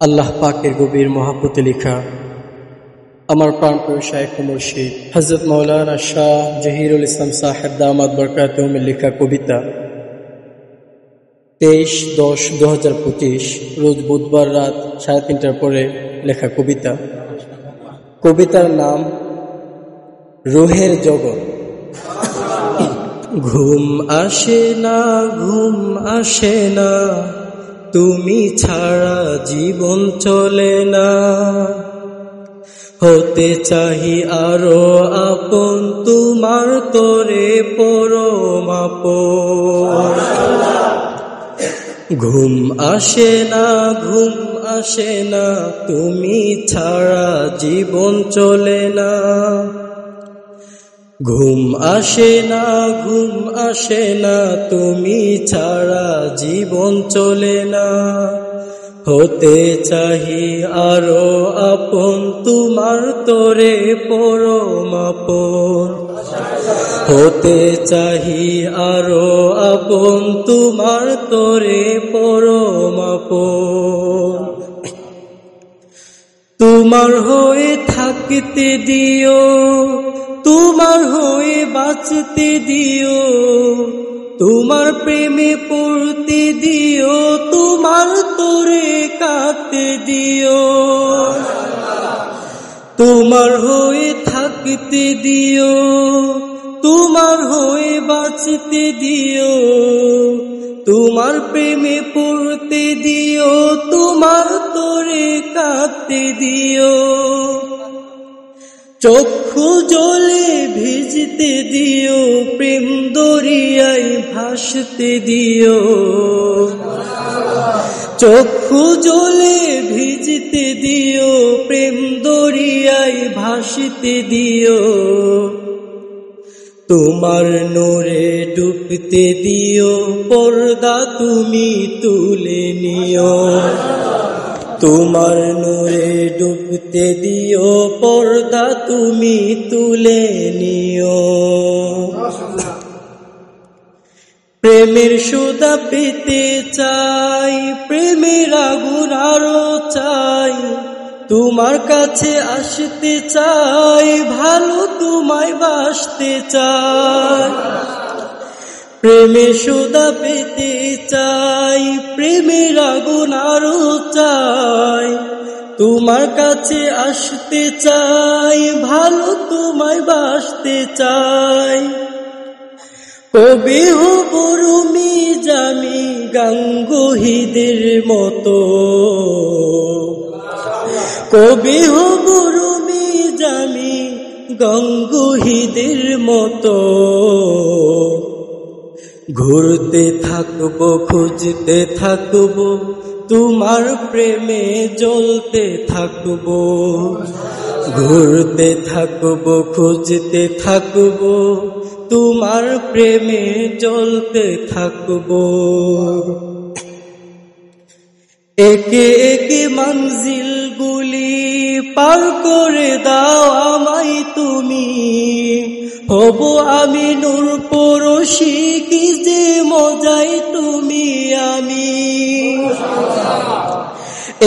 আল্লাহ পাকের গভীর মহাব্বতে লেখা আমার প্রাণপ্রিয় শাইখ ও মুর্শিদ হযরত মাওলানা শাহ জহিরুল ইসলাম সাহেব দামাত বরকাতুহুমের লেখা কবিতা 23-10-2025 রোজ বুধবার রাত 3:30টার পরে লেখা কবিতা। কবিতার নাম রুহের জগৎ। ঘুম আসে না, ঘুম আসে না, তুমি ছাড়া জীবন চলে না। হতে চাহি আরো আপন, তোমার তোরে পরম আপন। ঘুম আসে না, ঘুম আসে না, তুমি ছাড়া জীবন চলে না। ঘুম আসে না, ঘুম আসে না, তুমি ছাড়া জীবন চলে না। হতে চাহি আরো আপন, তোমার তোরে পরম আপন। হতে চাহি আরো আপন, তোমার তোরে পরম আপন। তোমার হয়ে থাকতে দিও, তোমার হয়ে বাঁচতে দিও, তোমার প্রেমে পড়তে দিও, তোমার তোরে কাঁদতে দিও। তোমার হয়ে থাকতে দিও, তোমার হয়ে বাঁচতে দিও, তোমার প্রেমে পড়তে দিও, তোমার তোরে কাঁদতে দিও। চক্ষু জলে ভিজতে দিও, প্রেম দরিয়ায় ভাসতে দিও। চক্ষু জলে ভিজতে দিও, প্রেম দরিয়ায় ভাসতে দিও। তোমার নূরে ডুবতে দিও, পর্দা তুমি তুলে নিও। তোমার নূরে ডুবতে দিও, পর্দা তুমি তুলে নিও। প্রেমের সুধা পেতে চাই, প্রেমের আগুন আরো চাই, তোমার কাছে আসতে চাই, ভালো তোমায় বাসতে চাই। প্রেমের সুধা পেতে চাই, প্রেমের আগুন আরো চাই, তোমার কাছে আসতে চাই, ভালো তোমায় বাসতে চাই। কবি হব রুমি জামি গাঙ্গুহিদের মতো, কবি হব রুমি জামি গাঙ্গুহিদের মতো। ঘুরতে থাকবো, খুঁজতে থাকবো, তোমার প্রেমে জ্বলতে থাকবো। ঘুরতে থাকবো, খুঁজতে থাকবো, তোমার প্রেমে জ্বলতে থাকবো। একে একে মঞ্জিল গুলি পার করে দাও আমায় তুমি, হব আমি নূর পরশি, কি যে মজাই তুমি আমি।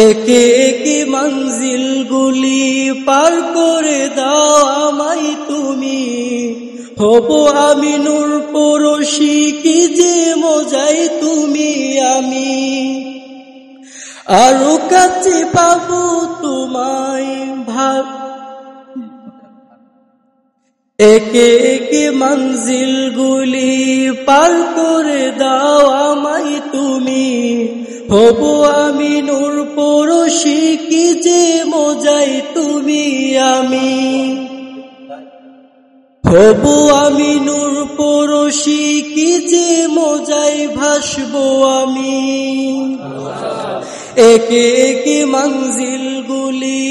একে একে মঞ্জিল গুলি পার করে দাও আমায় তুমি, হব আমি নূর পরশি, কি যে মজাই তুমি আমি। আরো কাছে পাবো তোমায় একে একে মঞ্জিল গুলি পার করে দাও আমায় তুমি, হব আমি নূর পরশি, কি যে মজাই তুমি আমি। হব আমি নূর পরশি, কি যে মজাই ভাসবো আমি। একে একে মঞ্জিল গুলি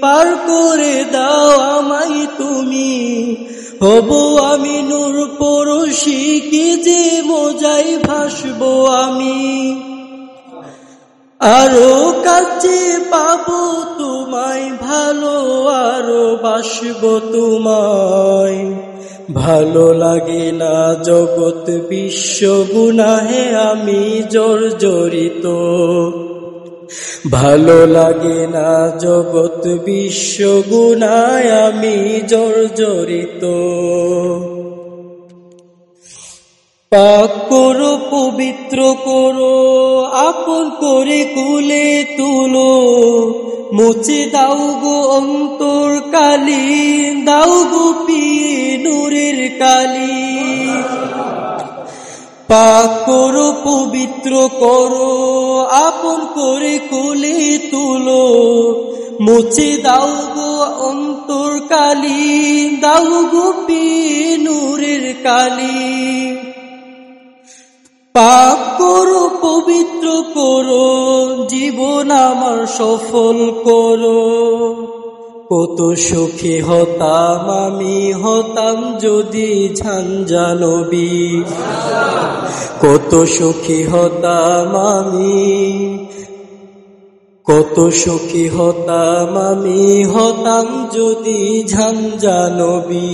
পার করে দাও আমায় তুমি, হব আমি নূর পরশি, কি যে মজাই ভাসবো আমি। আরো কাছে পাবো তোমায় ভালো, আরো বাসবো তোমায় ভালো। লাগে না জগৎ বিশ্ব গুনাহে আমি জর্জরিত, ভালো লাগে না জগৎ বিশ্ব গুনায় আমি জর্জরিত। পাক করো পবিত্র করো আপন করে কুলে তুলো, মুছে দাও গো অন্তর কালি, দাও গো পিয়ে নূরের কালি। পাক করো পবিত্র করো আপন করে কোলে তুলো, মুছে দাও গো অন্তর কালি, দাও গো পিয়ে নূরের কালি। পাক করো পবিত্র করো জীবন আমার সফল করো। কত সুখী হতাম আমি হতাম যদি ঝাঞ্ঝা নবী, কত সুখী হতাম আমি, কত সুখী হতাম আমি হতাম যদি ঝাঞ্ঝা নবী।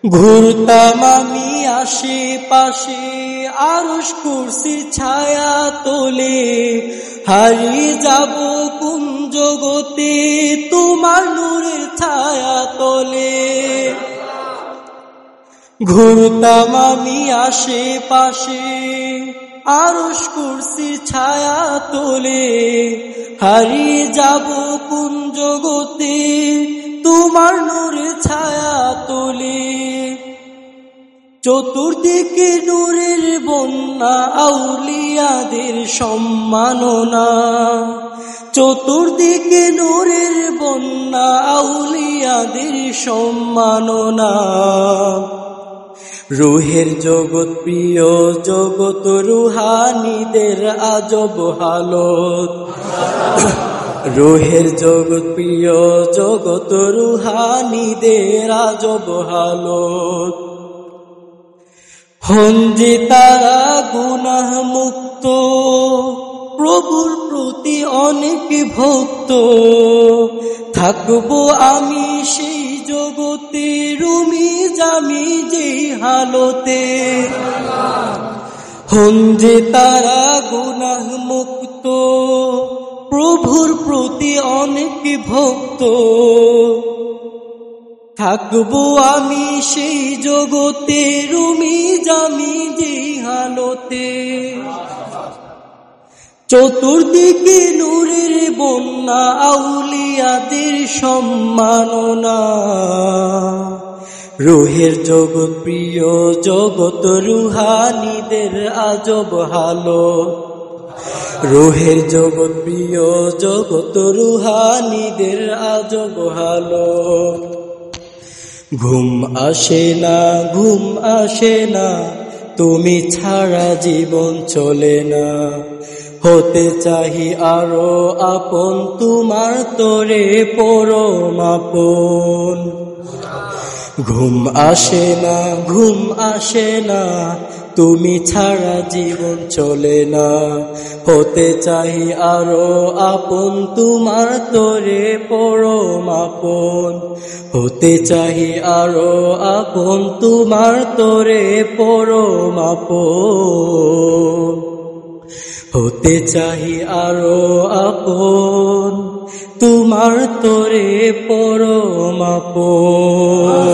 ঘুরতাম আমি আশেপাশে আরশ কুরসির ছায়া তোলে, হারিয়ে যাব কোন জগতে তোমার নূরের ছায়া তোলে। ঘুরতাম আমি আশেপাশে আরশ কুরসির ছায়া তোলে, হারিয়ে যাব কোন জগতে তোমার নূরের ছায়া তোলে। চতুর্দিকে নূরের বন্যা আউলিয়াদের সম্মাননা, চতুর্দিকে নূরের বন্যা আউলিয়াদের সম্মাননা। রুহের জগৎ প্রিয় জগৎ রুহানীদের আজব হালত, রুহের জগৎ প্রিয় জগৎ রুহানীদের আজব হালত। হন যে তারা গুনাহ মুক্ত প্রভুর প্রতি অনেক ভক্ত, থাকবো আমি সেই জগতে রুমি জামি যেই হালতে। হন যে তারা গুনাহ মুক্ত প্রভুর প্রতি অনেক ভক্ত, থাকবো আমি সেই জগতে রুমি জামি যেই হালতে। চতুর্দিকে নূরের বন্যা আউলিয়াদের সম্মাননা, রুহের জগৎ প্রিয় জগৎ রুহানীদের আজব হালত, রুহের জগৎ প্রিয় জগৎ রুহানীদের আজব হালত। ঘুম আসে না ঘুম আসে না তুমি ছাড়া জীবন চলে না, হতে চাহি আরো আপন তোমার তোরে পরম আপন। ঘুম আসে না ঘুম আসে না তুমি ছাড়া জীবন চলে না, হতে চাহি আরো আপন তোমার তোরে পরম আপন। হতে চাহি আরো আপন তোমার তোরে পরম আপন। হতে চাহি আরো আপন তোমার তোরে পরম আপন।